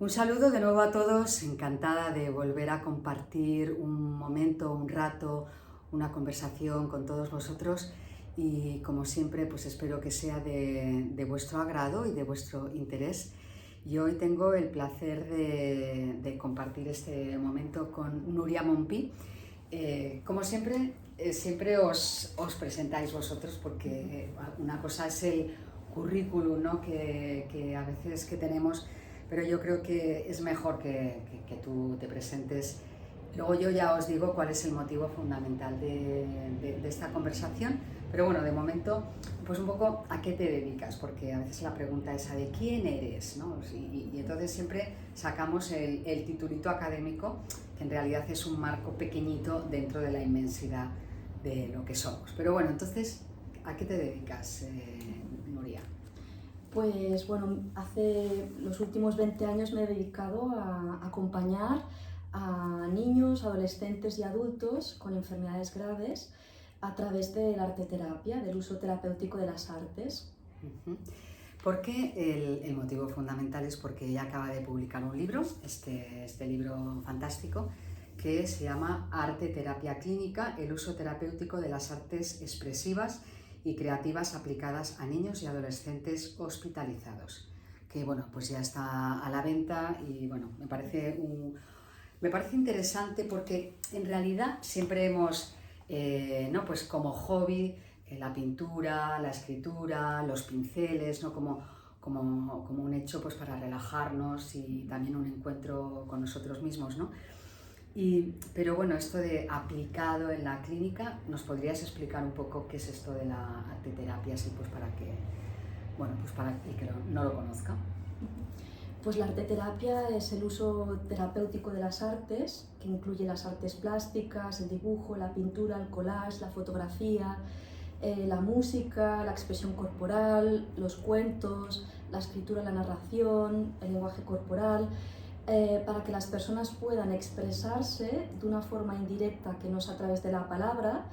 Un saludo de nuevo a todos, encantada de volver a compartir un momento, un rato, una conversación con todos vosotros y como siempre pues espero que sea de vuestro agrado y de vuestro interés. Y hoy tengo el placer de compartir este momento con Nuria Montpí. Como siempre, siempre os presentáis vosotros porque una cosa es el currículum, ¿no? que a veces que tenemos, pero yo creo que es mejor que tú te presentes. Luego yo ya os digo cuál es el motivo fundamental de esta conversación, pero bueno, de momento, pues un poco a qué te dedicas, porque a veces la pregunta es de quién eres, ¿no? Y entonces siempre sacamos el titulito académico, que en realidad es un marco pequeñito dentro de la inmensidad de lo que somos. Pero bueno, entonces, ¿a qué te dedicas, Nuria? Pues bueno, hace los últimos 20 años me he dedicado a acompañar a niños, adolescentes y adultos con enfermedades graves a través de la arteterapia, del uso terapéutico de las artes. Porque el motivo fundamental es porque ella acaba de publicar un libro, este libro fantástico, que se llama Arte Terapia Clínica, el uso terapéutico de las artes expresivas y creativas aplicadas a niños y adolescentes hospitalizados, que bueno, pues ya está a la venta y bueno, me parece interesante porque en realidad siempre hemos, ¿no? Pues como hobby, la pintura, la escritura, los pinceles, ¿no? como un hecho pues para relajarnos y también un encuentro con nosotros mismos, ¿no? Pero bueno, esto de aplicado en la clínica, ¿nos podrías explicar un poco qué es esto de la arteterapia, así pues para que, bueno, pues para el que no lo conozca? Pues la arteterapia es el uso terapéutico de las artes, que incluye las artes plásticas, el dibujo, la pintura, el collage, la fotografía, la música, la expresión corporal, los cuentos, la escritura, la narración, el lenguaje corporal, para que las personas puedan expresarse de una forma indirecta que no es a través de la palabra,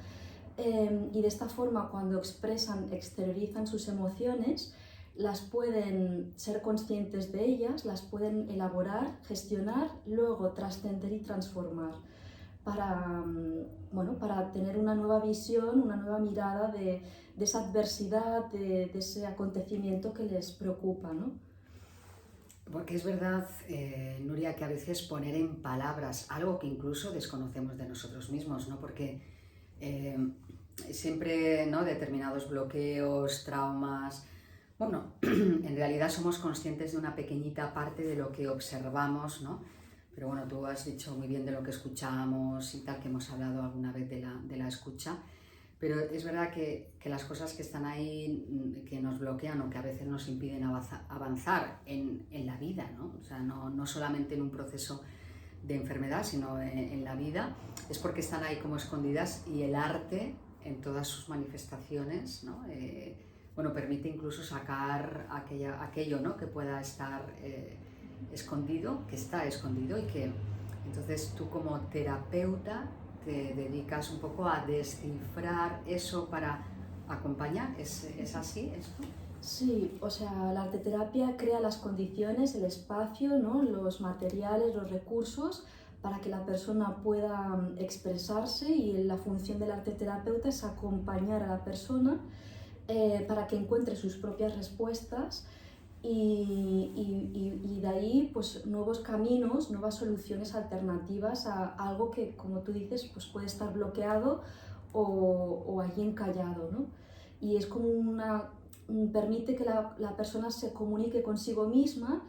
y de esta forma cuando expresan, exteriorizan sus emociones, las pueden ser conscientes de ellas, las pueden elaborar, gestionar, luego trascender y transformar para, bueno, para tener una nueva visión, una nueva mirada de esa adversidad, de ese acontecimiento que les preocupa, ¿no? Porque es verdad, Nuria, que a veces poner en palabras algo que incluso desconocemos de nosotros mismos, ¿no? Porque eh, siempre, ¿no? Determinados bloqueos, traumas, bueno, en realidad somos conscientes de una pequeñita parte de lo que observamos, ¿no? Pero bueno, tú has dicho muy bien de lo que escuchamos y tal, que hemos hablado alguna vez de la escucha. Pero es verdad que las cosas que están ahí, que nos bloquean o que a veces nos impiden avanzar en la vida, ¿no? O sea, no solamente en un proceso de enfermedad, sino en la vida, es porque están ahí como escondidas y el arte en todas sus manifestaciones, ¿no? Bueno, permite incluso sacar aquello, ¿no? Que pueda estar escondido, que está escondido y que entonces tú como terapeuta te dedicas un poco a descifrar eso para acompañar. ¿Es así esto? Sí, o sea, la arteterapia crea las condiciones, el espacio, ¿no? Los materiales, los recursos para que la persona pueda expresarse, y la función del arteterapeuta es acompañar a la persona para que encuentre sus propias respuestas, y de ahí pues nuevos caminos, nuevas soluciones alternativas a algo que, como tú dices, pues puede estar bloqueado o allí encallado, ¿no? Y es como permite que la persona se comunique consigo misma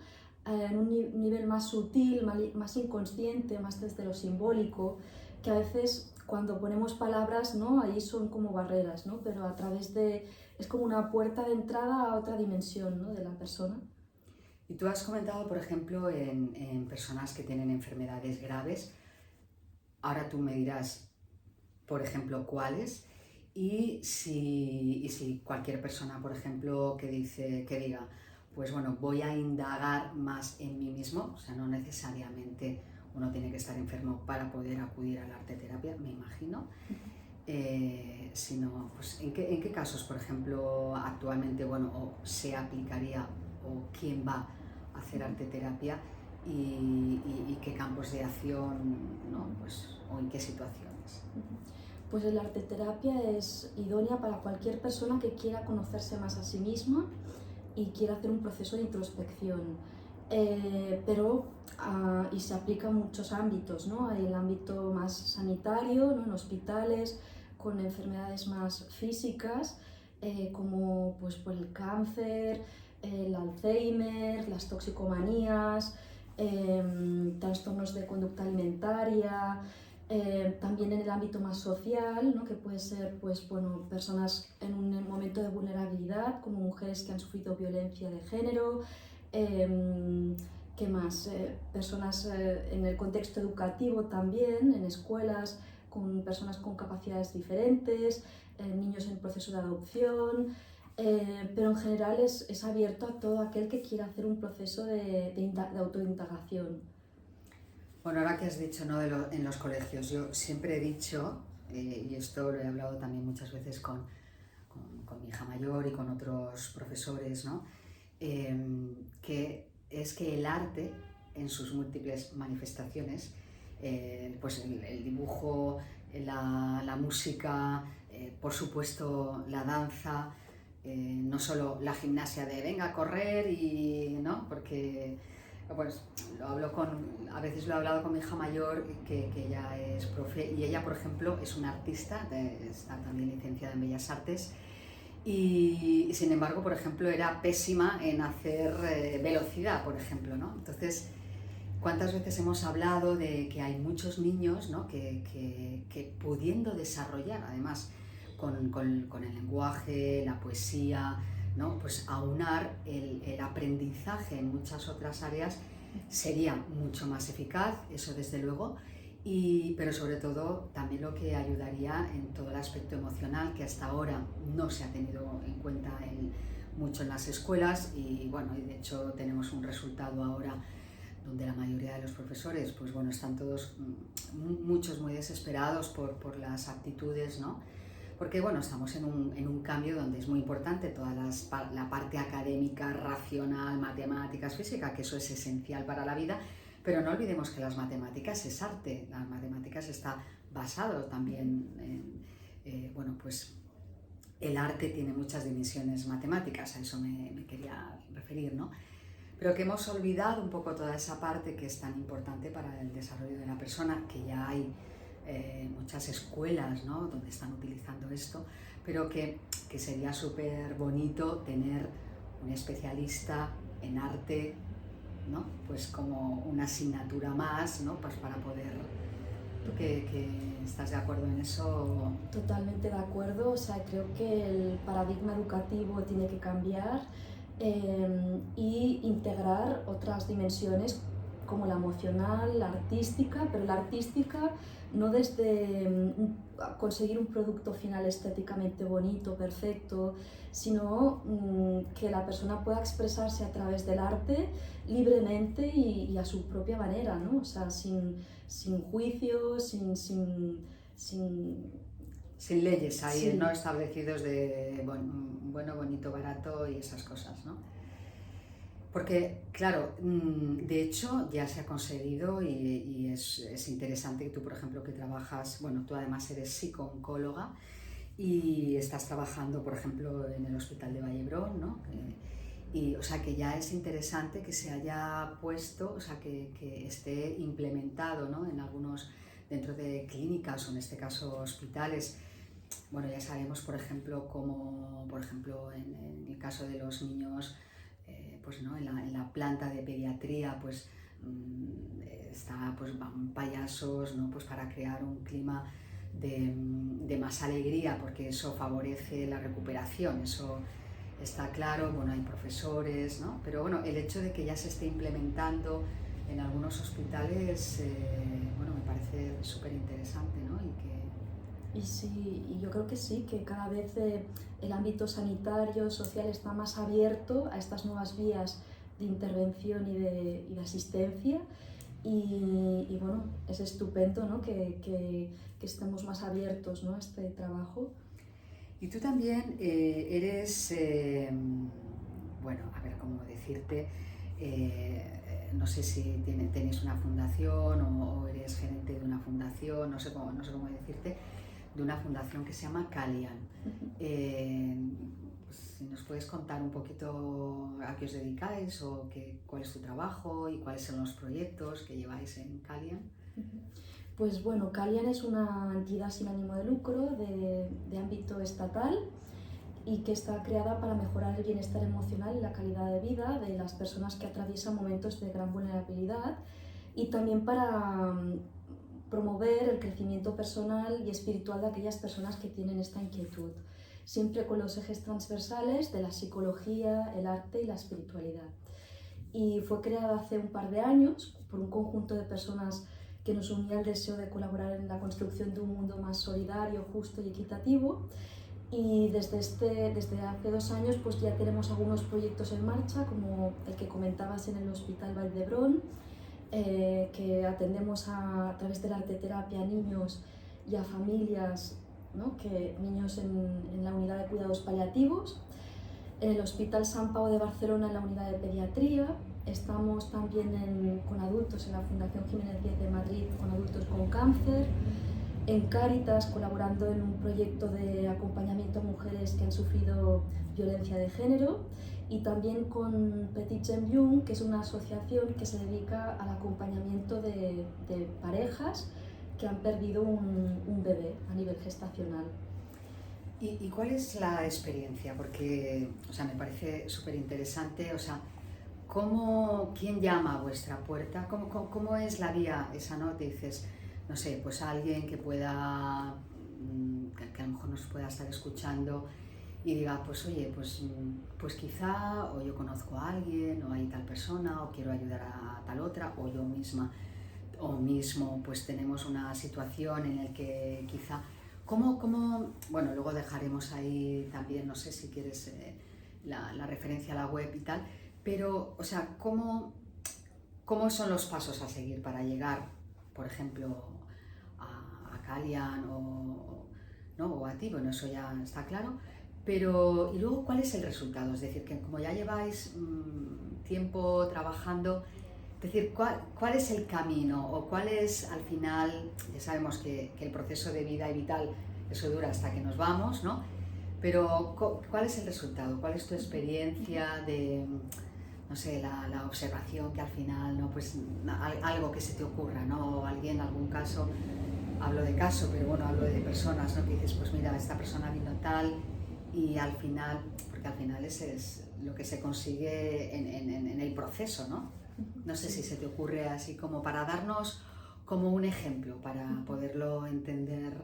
en un nivel más sutil, más inconsciente, más desde lo simbólico, que a veces cuando ponemos palabras, ¿no? Ahí son como barreras, ¿no? Pero a través de, es como una puerta de entrada a otra dimensión, ¿no? De la persona. Y tú has comentado, por ejemplo, en personas que tienen enfermedades graves. Ahora tú me dirás, por ejemplo, cuáles. Y si cualquier persona, por ejemplo, que diga, pues bueno, voy a indagar más en mí mismo, o sea, no necesariamente uno tiene que estar enfermo para poder acudir a la arteterapia, me imagino, sino, pues, ¿en qué casos, por ejemplo, actualmente, bueno, o se aplicaría o quién va a hacer arteterapia? y qué campos de acción, ¿no? Pues, o en qué situaciones. Pues la arteterapia es idónea para cualquier persona que quiera conocerse más a sí misma y quiera hacer un proceso de introspección. Y se aplica en muchos ámbitos, ¿no? Hay el ámbito más sanitario, ¿no? En hospitales, con enfermedades más físicas, como pues, por el cáncer, el Alzheimer, las toxicomanías, trastornos de conducta alimentaria, también en el ámbito más social, ¿no? Que puede ser pues, bueno, personas en un momento de vulnerabilidad, como mujeres que han sufrido violencia de género, ¿qué más? Personas en el contexto educativo también, en escuelas, con personas con capacidades diferentes, niños en proceso de adopción, pero en general es abierto a todo aquel que quiera hacer un proceso de autoindagación. Bueno, ahora que has dicho, ¿no? En los colegios, yo siempre he dicho, y esto lo he hablado también muchas veces con mi hija mayor y con otros profesores, ¿no? Que es que el arte, en sus múltiples manifestaciones, pues el dibujo, la música, por supuesto la danza, no solo la gimnasia de venga a correr y, ¿no? Porque pues a veces lo he hablado con mi hija mayor, que ella es profe, y ella, por ejemplo, es una artista, está también licenciada en Bellas Artes, y sin embargo, por ejemplo, era pésima en hacer velocidad, por ejemplo, ¿no? Entonces, ¿cuántas veces hemos hablado de que hay muchos niños, ¿no? que pudiendo desarrollar, además, con el lenguaje, la poesía, ¿no? Pues aunar el aprendizaje en muchas otras áreas sería mucho más eficaz, eso desde luego, pero sobre todo también lo que ayudaría en todo el aspecto emocional, que hasta ahora no se ha tenido en cuenta mucho en las escuelas, y bueno, y de hecho tenemos un resultado ahora donde la mayoría de los profesores, pues bueno, están todos, muchos muy desesperados por las aptitudes, ¿no? Porque bueno, estamos en un cambio donde es muy importante toda la parte académica, racional, matemáticas, física, que eso es esencial para la vida, pero no olvidemos que las matemáticas es arte, las matemáticas está basado también en, bueno, pues el arte tiene muchas dimensiones matemáticas, a eso me quería referir, ¿no? Pero que hemos olvidado un poco toda esa parte que es tan importante para el desarrollo de la persona, que ya hay muchas escuelas, ¿no? Donde están utilizando esto, pero que sería súper bonito tener un especialista en arte, ¿no? Pues como una asignatura más, ¿no? Pues para poder... ¿Tú que estás de acuerdo en eso? Totalmente de acuerdo, o sea, creo que el paradigma educativo tiene que cambiar y integrar otras dimensiones como la emocional, la artística, pero la artística no desde conseguir un producto final estéticamente bonito, perfecto, sino que la persona pueda expresarse a través del arte libremente y a su propia manera, ¿no? O sea, sin juicios, sin leyes ahí, sí. no establecidos de bueno, bonito, barato y esas cosas, ¿no? Porque, claro, de hecho ya se ha conseguido y es interesante que tú, por ejemplo, que trabajas, bueno, tú además eres psico-oncóloga y estás trabajando, por ejemplo, en el Hospital de Vallebrón, ¿no? Y, o sea, que ya es interesante que se haya puesto, o sea, que esté implementado, ¿no? En algunos, dentro de clínicas o en este caso hospitales. Bueno, ya sabemos, por ejemplo, como, por ejemplo, en el caso de los niños, pues no, en la planta de pediatría, pues está, pues van payasos, ¿no? Pues para crear un clima de más alegría, porque eso favorece la recuperación, eso está claro. Bueno, hay profesores, ¿no? Pero bueno, el hecho de que ya se esté implementando en algunos hospitales, bueno, me parece súper interesante, ¿no? Y sí, y yo creo que sí, que cada vez el ámbito sanitario, social está más abierto a estas nuevas vías de intervención y de asistencia. Y bueno, es estupendo, ¿no? que estemos más abiertos, ¿no? A este trabajo. Y tú también eres, bueno, a ver cómo decirte, No sé si tenéis una fundación o eres gerente de una fundación, no sé cómo decirte, de una fundación que se llama Kalian. Pues, si nos puedes contar un poquito a qué os dedicáis o cuál es tu trabajo y cuáles son los proyectos que lleváis en Kalian. Pues bueno, Kalian es una entidad sin ánimo de lucro de ámbito estatal y que está creada para mejorar el bienestar emocional y la calidad de vida de las personas que atraviesan momentos de gran vulnerabilidad y también para promover el crecimiento personal y espiritual de aquellas personas que tienen esta inquietud, siempre con los ejes transversales de la psicología, el arte y la espiritualidad. Y fue creada hace un par de años por un conjunto de personas que nos unía el deseo de colaborar en la construcción de un mundo más solidario, justo y equitativo. Y desde hace 2 años pues ya tenemos algunos proyectos en marcha, como el que comentabas en el Hospital Vall d'Hebron, que atendemos a través de la arteterapia a niños y a familias, ¿no? Niños en la unidad de cuidados paliativos. En el Hospital Sant Pau de Barcelona, en la unidad de pediatría. Estamos también con adultos en la Fundación Jiménez Díez de Madrid, con adultos con cáncer. En Cáritas, colaborando en un proyecto de acompañamiento a mujeres que han sufrido violencia de género, y también con Petit Gem Jung, que es una asociación que se dedica al acompañamiento de parejas que han perdido un bebé a nivel gestacional. ¿Y cuál es la experiencia? Porque, o sea, me parece súper interesante, o sea, ¿quién llama a vuestra puerta? ¿Cómo es la vía esa, no? Te dices, no sé, pues alguien que pueda, que a lo mejor nos pueda estar escuchando y diga, pues oye, pues quizá, o yo conozco a alguien, o hay tal persona, o quiero ayudar a tal otra, o yo misma, o mismo, pues tenemos una situación en la que quizá, bueno, luego dejaremos ahí también, no sé si quieres la referencia a la web y tal, pero, o sea, ¿cómo son los pasos a seguir para llegar, por ejemplo, a Kalian o a ti? Bueno, eso ya está claro, pero, y luego, ¿cuál es el resultado? Es decir, que como ya lleváis tiempo trabajando, es decir, ¿cuál es el camino o cuál es, al final, ya sabemos que el proceso de vida y vital, eso dura hasta que nos vamos, ¿no? Pero, ¿cuál es el resultado? ¿Cuál es tu experiencia de, no sé, la observación que al final, ¿no? Pues algo que se te ocurra, ¿no? O alguien, algún caso, hablo de caso, pero bueno, hablo de personas, ¿no? Que dices, pues mira, esta persona vino tal y al final, porque al final ese es lo que se consigue en el proceso, ¿no? No sé si se te ocurre así como para darnos como un ejemplo, para poderlo entender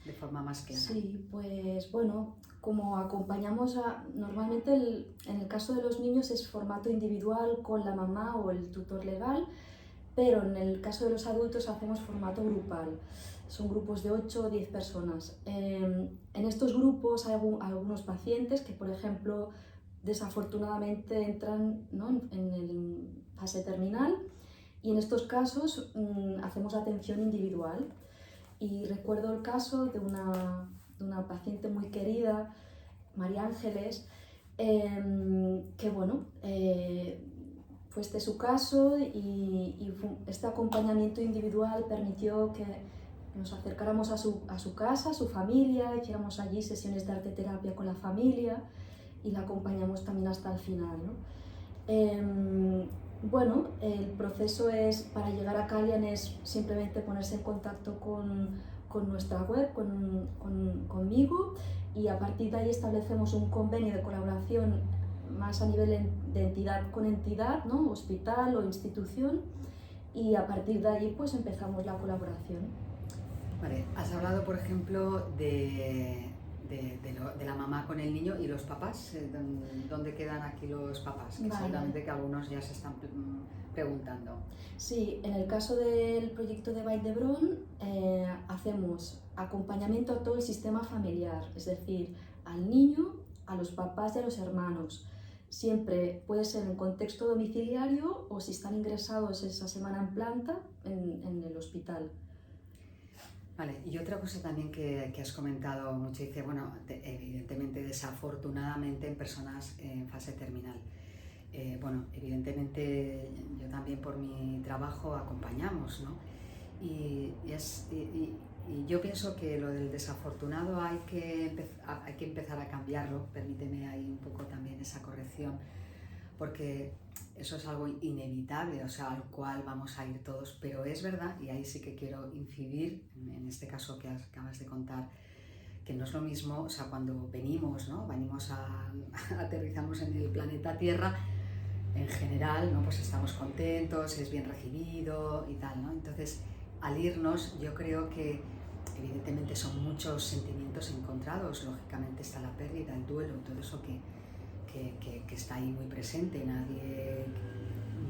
de forma más clara. Sí, pues bueno, como acompañamos normalmente en el caso de los niños es formato individual con la mamá o el tutor legal, pero en el caso de los adultos hacemos formato grupal. Son grupos de 8 o 10 personas. En estos grupos hay algunos pacientes que, por ejemplo, desafortunadamente entran, ¿no? en fase terminal, y en estos casos hacemos atención individual. Y recuerdo el caso de una paciente muy querida, María Ángeles, que bueno, fue este su caso y este acompañamiento individual permitió que nos acercáramos a su casa, a su familia, hiciéramos allí sesiones de arteterapia con la familia y la acompañamos también hasta el final, ¿no? Bueno, el proceso para llegar a Kalian es simplemente ponerse en contacto con nuestra web, conmigo, y a partir de ahí establecemos un convenio de colaboración más a nivel de entidad con entidad, ¿no? Hospital o institución, y a partir de ahí pues empezamos la colaboración. Vale, has hablado, por ejemplo, de la mamá con el niño y los papás. ¿Dónde quedan aquí los papás? Que Vale. seguramente que algunos ya se están preguntando. Sí, en el caso del proyecto de Vall d'Hebron hacemos acompañamiento a todo el sistema familiar, es decir, al niño, a los papás y a los hermanos. Siempre puede ser en contexto domiciliario o si están ingresados esa semana en planta en el hospital. Vale, y otra cosa también que has comentado mucho, dice, bueno, evidentemente, desafortunadamente en personas en fase terminal. Bueno, evidentemente yo también por mi trabajo acompañamos, ¿no? Y yo pienso que lo del desafortunado hay que empezar a cambiarlo, permíteme ahí un poco también esa corrección, porque eso es algo inevitable, o sea, al cual vamos a ir todos, pero es verdad, y ahí sí que quiero incidir, en este caso que acabas de contar, que no es lo mismo, o sea, cuando venimos, ¿no? Aterrizamos en el planeta Tierra, en general, ¿no? Pues estamos contentos, es bien recibido y tal, ¿no? Entonces, al irnos, yo creo que evidentemente son muchos sentimientos encontrados, lógicamente está la pérdida, el duelo, todo eso que está ahí muy presente, nadie,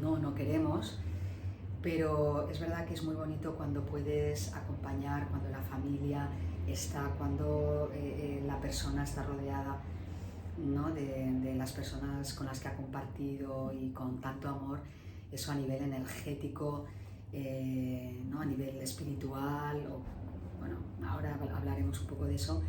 no queremos, pero es verdad que es muy bonito cuando puedes acompañar, cuando la familia está, cuando la persona está rodeada, ¿no? de las personas con las que ha compartido y con tanto amor, eso a nivel energético, ¿no? A nivel espiritual, bueno, ahora hablaremos un poco de eso,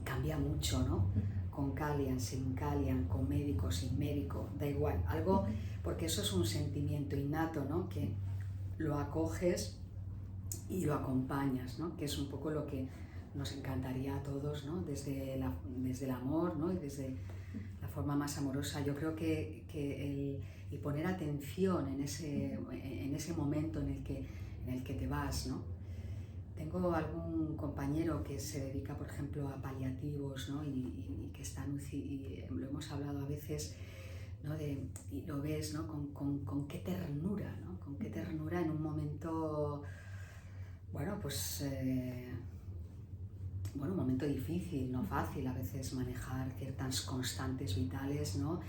cambia mucho, ¿no? Con Kalian, sin Kalian, con médico, sin médico, da igual, algo, porque eso es un sentimiento innato, ¿no? Que lo acoges y lo acompañas, ¿no? Que es un poco lo que nos encantaría a todos, ¿no? Desde el amor, ¿no? Y desde la forma más amorosa. Yo creo que el poner atención en ese momento en el que te vas, ¿no? Tengo algún compañero que se dedica, por ejemplo, a paliativos, ¿no? y que está en UCI, y lo hemos hablado a veces, ¿no? Y lo ves, ¿no? Con qué ternura, ¿no? Con qué ternura en un momento, bueno, pues, un momento difícil, no fácil, a veces manejar ciertas constantes vitales, ¿no?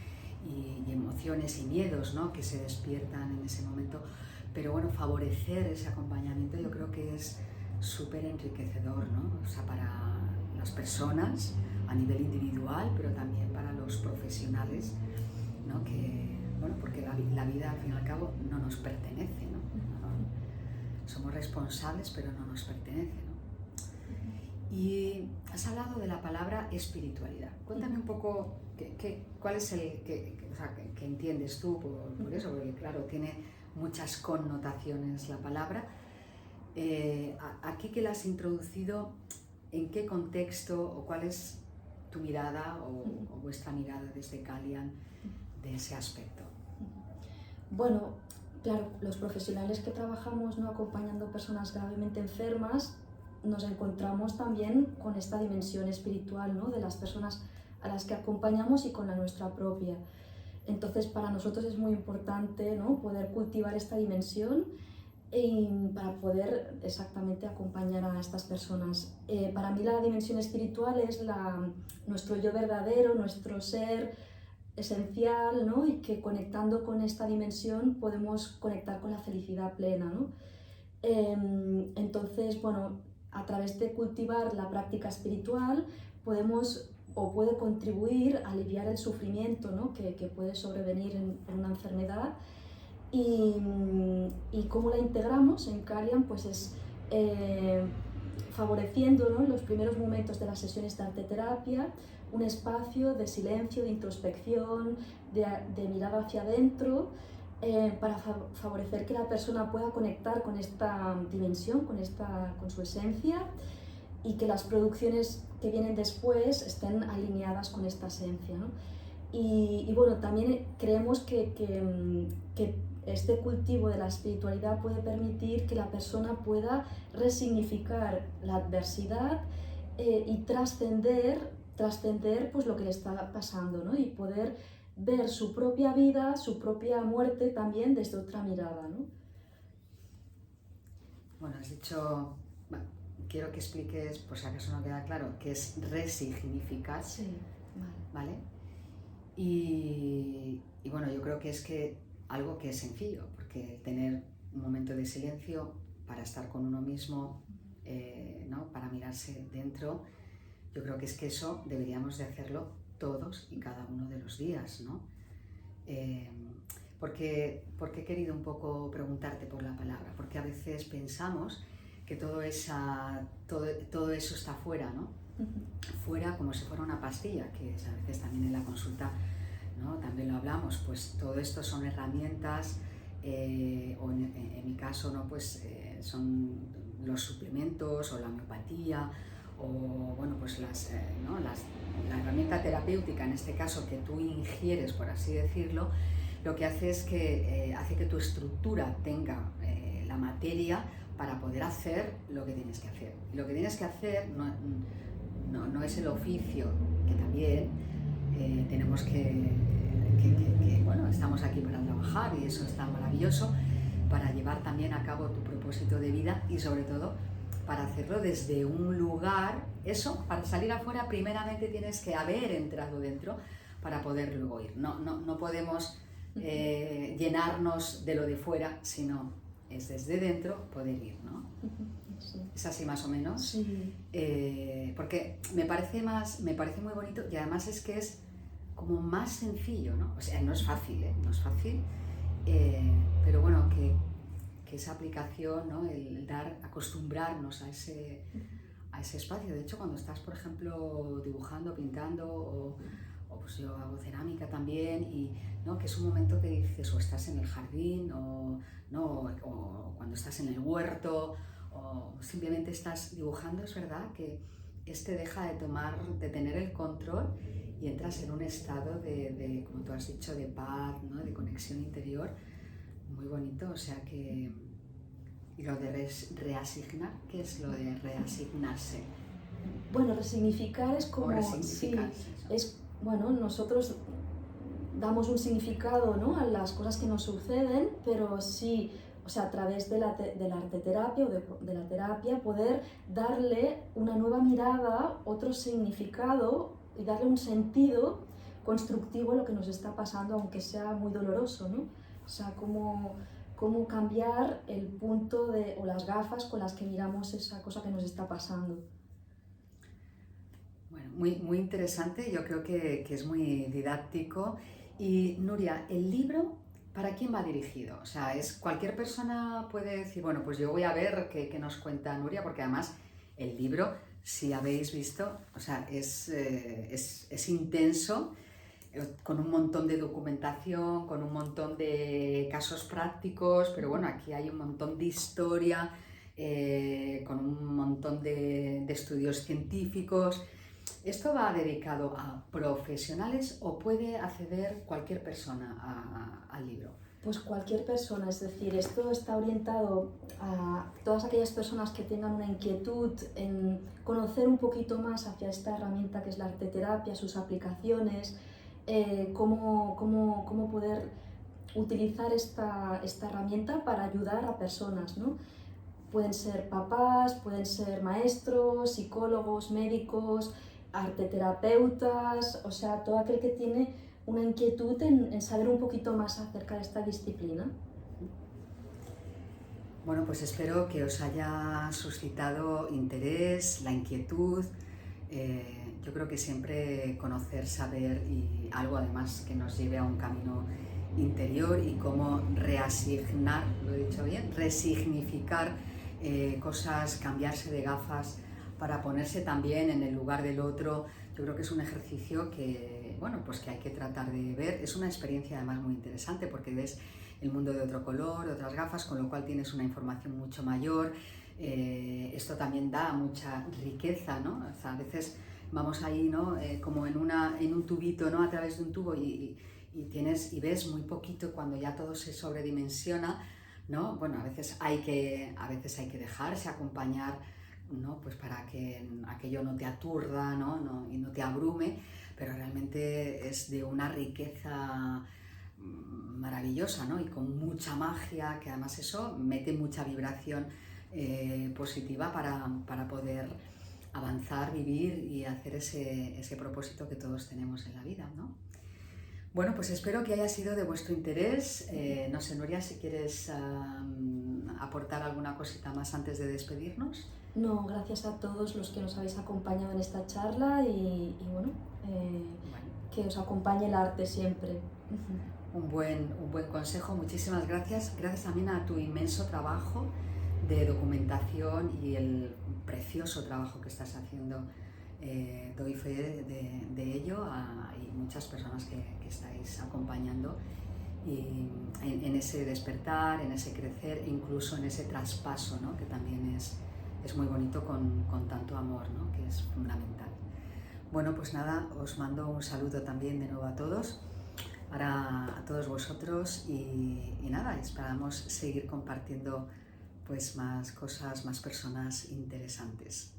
y emociones y miedos, ¿no? Que se despiertan en ese momento, pero bueno, favorecer ese acompañamiento yo creo que es súper enriquecedor, ¿no? O sea, para las personas a nivel individual, pero también para los profesionales, ¿no? Bueno, porque la vida al fin y al cabo no nos pertenece, ¿no? Somos responsables, pero no nos pertenece, ¿no? Y has hablado de la palabra espiritualidad. Cuéntame un poco cuál es que entiendes tú por eso, porque claro, tiene muchas connotaciones la palabra. Aquí que la has introducido, ¿en qué contexto o cuál es tu mirada o vuestra mirada desde Kalian de ese aspecto? Bueno, claro, los profesionales que trabajamos, ¿no? Acompañando personas gravemente enfermas, nos encontramos también con esta dimensión espiritual, ¿no? De las personas a las que acompañamos y con la nuestra propia. Entonces, para nosotros es muy importante, ¿no? Poder cultivar esta dimensión para poder exactamente acompañar a estas personas. Para mí la dimensión espiritual es nuestro yo verdadero, nuestro ser esencial, ¿no? Y que conectando con esta dimensión podemos conectar con la felicidad plena, ¿no? Entonces, bueno, a través de cultivar la práctica espiritual podemos o puede contribuir a aliviar el sufrimiento, ¿no? que puede sobrevenir en una enfermedad. Y cómo la integramos en Kalian, pues es favoreciendo, ¿no? En los primeros momentos de las sesiones de arteterapia un espacio de silencio, de introspección, de mirada hacia adentro, para favorecer que la persona pueda conectar con esta dimensión, con su esencia, y que las producciones que vienen después estén alineadas con esta esencia, ¿no? Y bueno, también creemos que este cultivo de la espiritualidad puede permitir que la persona pueda resignificar la adversidad y trascender pues, lo que le está pasando, ¿no? Y poder ver su propia vida, su propia muerte también desde otra mirada, ¿no? Bueno, has dicho, bueno, quiero que expliques, por si acaso no queda claro, qué es resignificar. Sí, ¿vale? Y bueno, yo creo que es algo que es sencillo, porque tener un momento de silencio para estar con uno mismo, ¿no? Para mirarse dentro, yo creo que eso deberíamos de hacerlo todos y cada uno de los días, ¿no? Porque he querido un poco preguntarte por la palabra, porque a veces pensamos que todo eso está fuera, ¿no? Fuera como si fuera una pastilla, que a veces también en la consulta ¿no? También lo hablamos, pues todo esto son herramientas, o en mi caso, ¿no? Pues son los suplementos o la homeopatía, o bueno, pues ¿no? La herramienta terapéutica, en este caso, que tú ingieres, por así decirlo, lo que hace es que hace que tu estructura tenga la materia para poder hacer lo que tienes que hacer. Y lo que tienes que hacer no es el oficio, que también tenemos bueno, estamos aquí para trabajar y eso está maravilloso, para llevar también a cabo tu propósito de vida y sobre todo para hacerlo desde un lugar, eso, para salir afuera primeramente tienes que haber entrado dentro para poder luego ir. No podemos llenarnos de lo de fuera, sino es desde dentro poder ir, ¿no? Sí. ¿Es así más o menos? Sí. Porque me parece muy bonito y además es que es como más sencillo, ¿no? O sea, no es fácil, no es fácil, pero bueno, que esa aplicación, ¿no? El acostumbrarnos a ese espacio. De hecho, cuando estás, por ejemplo, dibujando, pintando, o pues yo hago cerámica también, y ¿no? Que es un momento que dices, o estás en el jardín, o cuando estás en el huerto, o simplemente estás dibujando, es verdad que deja de tener el control y entras en un estado de como tú has dicho, de paz, ¿no? De conexión interior, muy bonito. O sea que, y lo de reasignar, ¿qué es lo de reasignarse? Bueno, resignificar es como, sí, bueno, nosotros damos un significado, ¿no? A las cosas que nos suceden, pero sí, o sea, a través de la arteterapia o de la terapia, poder darle una nueva mirada, otro significado y darle un sentido constructivo a lo que nos está pasando, aunque sea muy doloroso, ¿no? O sea, cómo cambiar el punto o las gafas con las que miramos esa cosa que nos está pasando. Bueno, muy interesante, yo creo que es muy didáctico. Y Nuria, ¿el libro para quién va dirigido? O sea, cualquier persona puede decir, bueno, pues yo voy a ver qué nos cuenta Nuria, porque además el libro, si habéis visto, o sea, es intenso, con un montón de documentación, con un montón de casos prácticos, pero bueno, aquí hay un montón de historia, con un montón de estudios científicos. ¿Esto va dedicado a profesionales o puede acceder cualquier persona al libro? Pues cualquier persona, es decir, esto está orientado a todas aquellas personas que tengan una inquietud en conocer un poquito más hacia esta herramienta que es la arteterapia, sus aplicaciones, cómo poder utilizar esta herramienta para ayudar a personas, ¿no? Pueden ser papás, pueden ser maestros, psicólogos, médicos, arteterapeutas, o sea, todo aquel que tiene una inquietud en saber un poquito más acerca de esta disciplina. Bueno, pues espero que os haya suscitado interés, la inquietud. Yo creo que siempre conocer, saber y algo además que nos lleve a un camino interior y cómo reasignar, lo he dicho bien, resignificar cosas, cambiarse de gafas para ponerse también en el lugar del otro. Yo creo que es un ejercicio que, bueno, pues que hay que tratar de ver. Es una experiencia además muy interesante porque ves el mundo de otro color, de otras gafas, con lo cual tienes una información mucho mayor. Esto también da mucha riqueza, ¿no? O sea, a veces vamos ahí, ¿no? Como en un tubito, ¿no? A través de un tubo y ves muy poquito cuando ya todo se sobredimensiona, ¿no? Bueno, a veces hay que dejarse acompañar, ¿no? Pues para que aquello no te aturda, ¿no? Y no te abrume, pero realmente es de una riqueza maravillosa, ¿no? Y con mucha magia, que además eso mete mucha vibración positiva para poder avanzar, vivir y hacer ese propósito que todos tenemos en la vida, ¿no? Bueno, pues espero que haya sido de vuestro interés. No sé, Nuria, si quieres aportar alguna cosita más antes de despedirnos. No, gracias a todos los que nos habéis acompañado en esta charla y bueno, que os acompañe el arte siempre. Un buen consejo, muchísimas gracias. Gracias también a tu inmenso trabajo de documentación y el precioso trabajo que estás haciendo. Doy fe de ello y muchas personas que estáis acompañando y en ese despertar, en ese crecer e incluso en ese traspaso, ¿no? Que también es muy bonito con tanto amor, ¿no? Que es fundamental. Bueno, pues nada, os mando un saludo también de nuevo a todos, a todos vosotros y nada, esperamos seguir compartiendo pues más cosas, más personas interesantes.